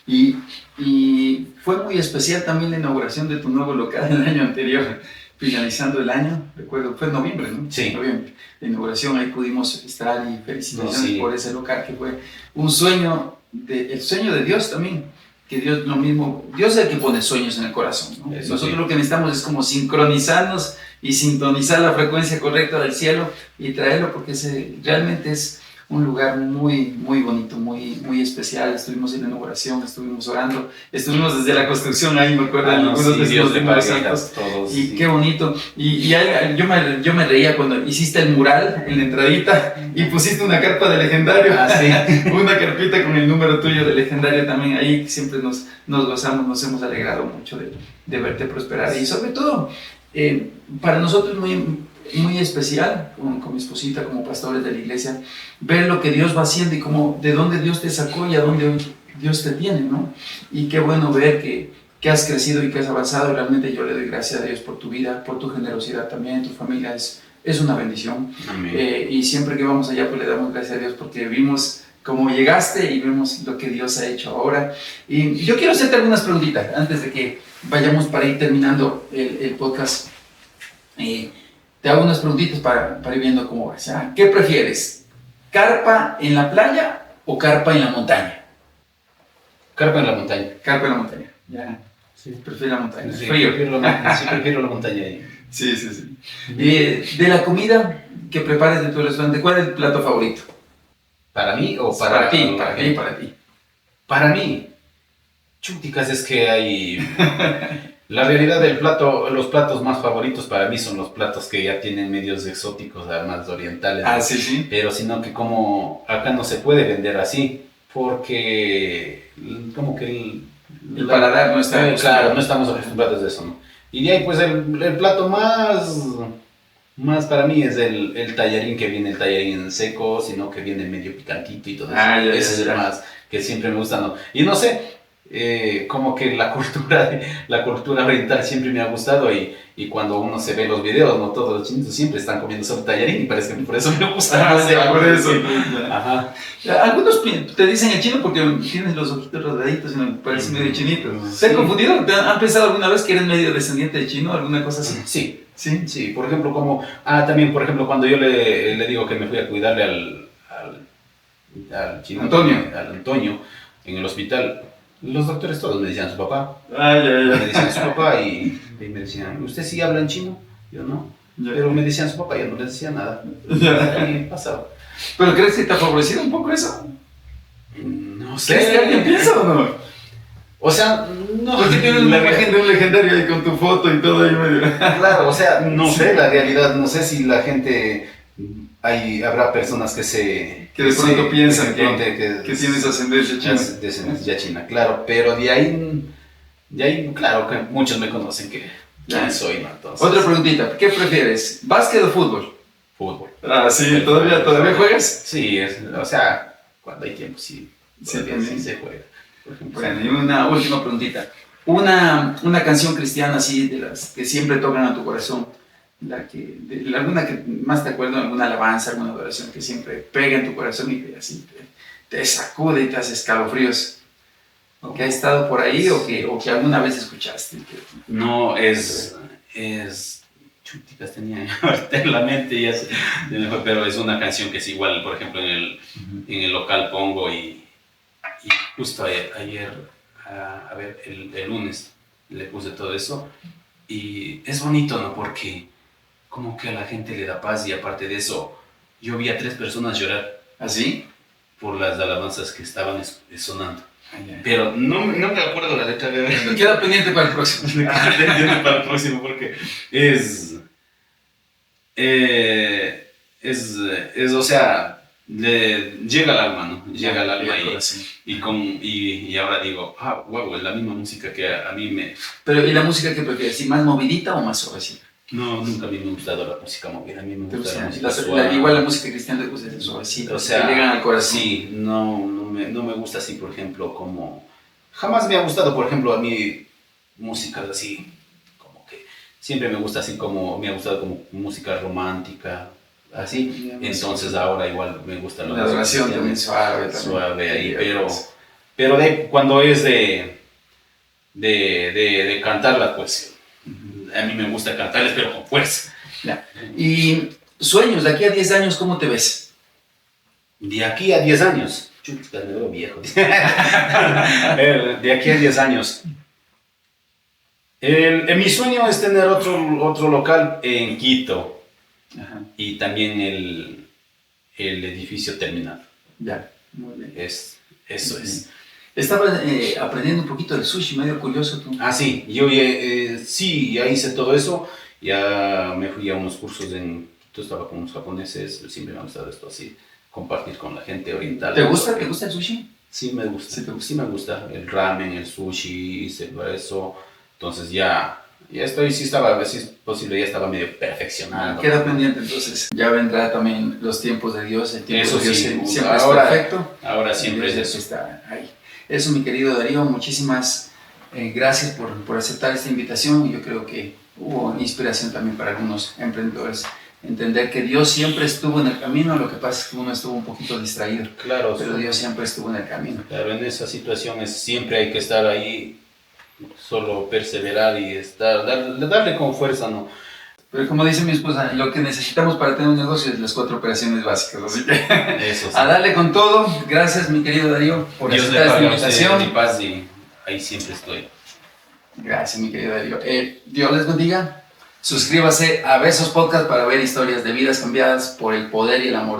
Y fue muy especial también la inauguración de tu nuevo local el año anterior, finalizando el año, recuerdo, fue en noviembre, ¿no? Sí. Noviembre. La inauguración, ahí pudimos estar y felicitaciones No, sí. por ese local que fue un sueño, el sueño de Dios también, que Dios lo mismo, Dios es el que pone sueños en el corazón, ¿no? Eso Nosotros sí. lo que necesitamos es como sincronizarnos y sintonizar la frecuencia correcta del cielo y traerlo porque realmente es un lugar muy, muy bonito, muy, muy especial. Estuvimos en la inauguración, estuvimos orando, estuvimos desde la construcción ahí, me acuerdo, en algunos de Dios los le números pague a santos. todos. Y Sí. qué bonito. Yo me reía cuando hiciste el mural en la entradita y pusiste una carpa de legendario. Ah, sí. Una carpita con el número tuyo de legendario también ahí. Siempre nos gozamos, nos hemos alegrado mucho de verte prosperar. Y sobre todo, para nosotros muy especial, con mi esposita, como pastores de la iglesia, ver lo que Dios va haciendo y cómo, de dónde Dios te sacó y a dónde hoy Dios te tiene, ¿no? Y qué bueno ver que has crecido y que has avanzado. Realmente yo le doy gracias a Dios por tu vida, por tu generosidad también. Tu familia es una bendición. Amén. Y siempre que vamos allá, pues le damos gracias a Dios porque vimos cómo llegaste y vemos lo que Dios ha hecho ahora. Y yo quiero hacerte algunas preguntitas antes de que vayamos para ir terminando el podcast. Te hago unas preguntitas para ir viendo cómo vas. ¿Ah? ¿Qué prefieres? ¿Carpa en la playa o carpa en la montaña? Carpa en la montaña. Carpa en la montaña. Ya. Sí, prefiero la montaña. Sí, Frío. prefiero la montaña ahí. Sí, sí, sí. De la comida que prepares de tu restaurante, ¿cuál es el plato favorito? ¿Para mí o Para ti, para ti. Para mí, chúticas, es que hay... La realidad del plato, los platos más favoritos para mí son los platos que ya tienen medios exóticos, además orientales. Ah, sí, sí. Pero sino que como acá no se puede vender así, porque como que El paladar no está... claro, no estamos acostumbrados a eso, ¿no? Y de ahí pues el plato más para mí es el tallarín, que viene el tallarín seco, sino que viene medio picantito y todo eso. Ah, ya, Ese es ya. el más que siempre me gusta, ¿no? Y no sé, como que la cultura oriental siempre me ha gustado y cuando uno se ve los videos, ¿no? Todos los chinos siempre están comiendo solo tallarín y parece que por eso me gusta. Ah, no sé, ya, por eso. Ajá. Algunos te dicen el chino porque tienes los ojitos rodaditos y me parecen medio chinitos. ¿Te han Sí. confundido? ¿Han pensado alguna vez que eres medio descendiente de chino? ¿Alguna cosa así? Sí, Sí. sí, por ejemplo, también, por ejemplo, cuando yo le digo que me fui a cuidarle al chino, al Antonio, en el hospital, los doctores todos me decían su papá. Ah, ya, Me decían su papá y me decían, ¿usted sí habla en chino? Yo no. ya. Pero me decían su papá, yo no les decía nada. Ya. Y pasaba. ¿Pero crees que te ha favorecido un poco eso? No ¿Crees que alguien piensa o no? O sea, no. Porque tienes una imagen de un legendario ahí con tu foto y todo ahí medio. Claro, o sea, no sé la realidad, no sé si la gente, habrá personas que de pronto piensan que tienes ascendencia china. Descendencia china, claro, pero de ahí, claro, que muchos me conocen quién soy, ¿no? Entonces, Otra preguntita, ¿qué prefieres? ¿Básquet o fútbol? fútbol. Ah, sí, ¿todavía juegas? Sí, o sea, cuando hay tiempo, sí, todavía también. sí se juega. Por ejemplo. Bueno, y una última preguntita. Una canción cristiana así, de las que siempre tocan a tu corazón, alguna que más te acuerdas, alguna alabanza, alguna adoración que siempre pega en tu corazón y que así te sacude y te hace escalofríos. ¿Que ha estado por ahí o que alguna vez escuchaste? No, Chúticas tenía ahorita en la mente, pero es una canción que es igual, por ejemplo, en el local pongo y justo ayer, a ver, el lunes le puse todo eso y es bonito, ¿no? Porque como que a la gente le da paz y aparte de eso, yo vi a 3 personas llorar. ¿Así? Por las alabanzas que estaban sonando. Pero no me acuerdo la letra de verdad. Queda pendiente para el próximo. Para el próximo porque o sea, llega al alma, ¿no? Llega al alma y ahora digo, huevo, es la misma música que a mí me... Pero, ¿y la música que prefieres? ¿Sí, más movidita o más suavecita? No, nunca a mí me ha gustado la música movida, a mí me gusta la música igual la música cristiana te gusta suavecita, o sea, que llegan al corazón. Sí, no me gusta así, por ejemplo, como... Jamás me ha gustado, por ejemplo, a mí música así, como que siempre me gusta así como, me ha gustado como música romántica, así. Entonces ahora igual me gusta la adoración también suave. Suave ahí, Pero cuando es de cantarlas, pues a mí me gusta cantarles, pero con fuerza. Ya. Y sueños, de aquí a 10 años, ¿cómo te ves? De aquí a 10 años. Chuta, me veo viejo. De aquí a 10 años. Mi sueño es tener otro local en Quito. Ajá. Y también el edificio terminado. Ya, muy bien. Eso es. Estaba aprendiendo un poquito del sushi, medio curioso tú. Ah, sí, yo sí, ya hice todo eso. Ya me fui a unos cursos en Quito, estaba con unos japoneses. Siempre me ha gustado esto así, compartir con la gente oriental. ¿Te gusta el sushi? Sí, me gusta. ¿Sí te gusta? Sí, me gusta. El ramen, el sushi, hice para eso. Entonces ya estoy, sí estaba, si es posible, ya estaba medio perfeccionado. Queda pendiente entonces. Ya vendrá también los tiempos de Dios. El tiempo Eso de Dios sí, siempre ahora, es perfecto. Ahora siempre es Dios eso. está ahí. Eso, mi querido Darío, muchísimas gracias por aceptar esta invitación. Yo creo que hubo inspiración también para algunos emprendedores. Entender que Dios siempre estuvo en el camino, lo que pasa es que uno estuvo un poquito distraído. Claro, Pero Dios siempre estuvo en el camino. Claro, en esas situaciones siempre hay que estar ahí, solo perseverar y darle con fuerza, ¿no? Pero como dice mi esposa, lo que necesitamos para tener un negocio es las 4 operaciones básicas. Así que Eso sí. a darle con todo. Gracias, mi querido Darío, por Dios le aceptar esta pague a usted invitación. y paz y ahí siempre estoy. Gracias, mi querido Darío. Dios les bendiga. Suscríbase a Besos Podcast para ver historias de vidas cambiadas por el poder y el amor de Dios.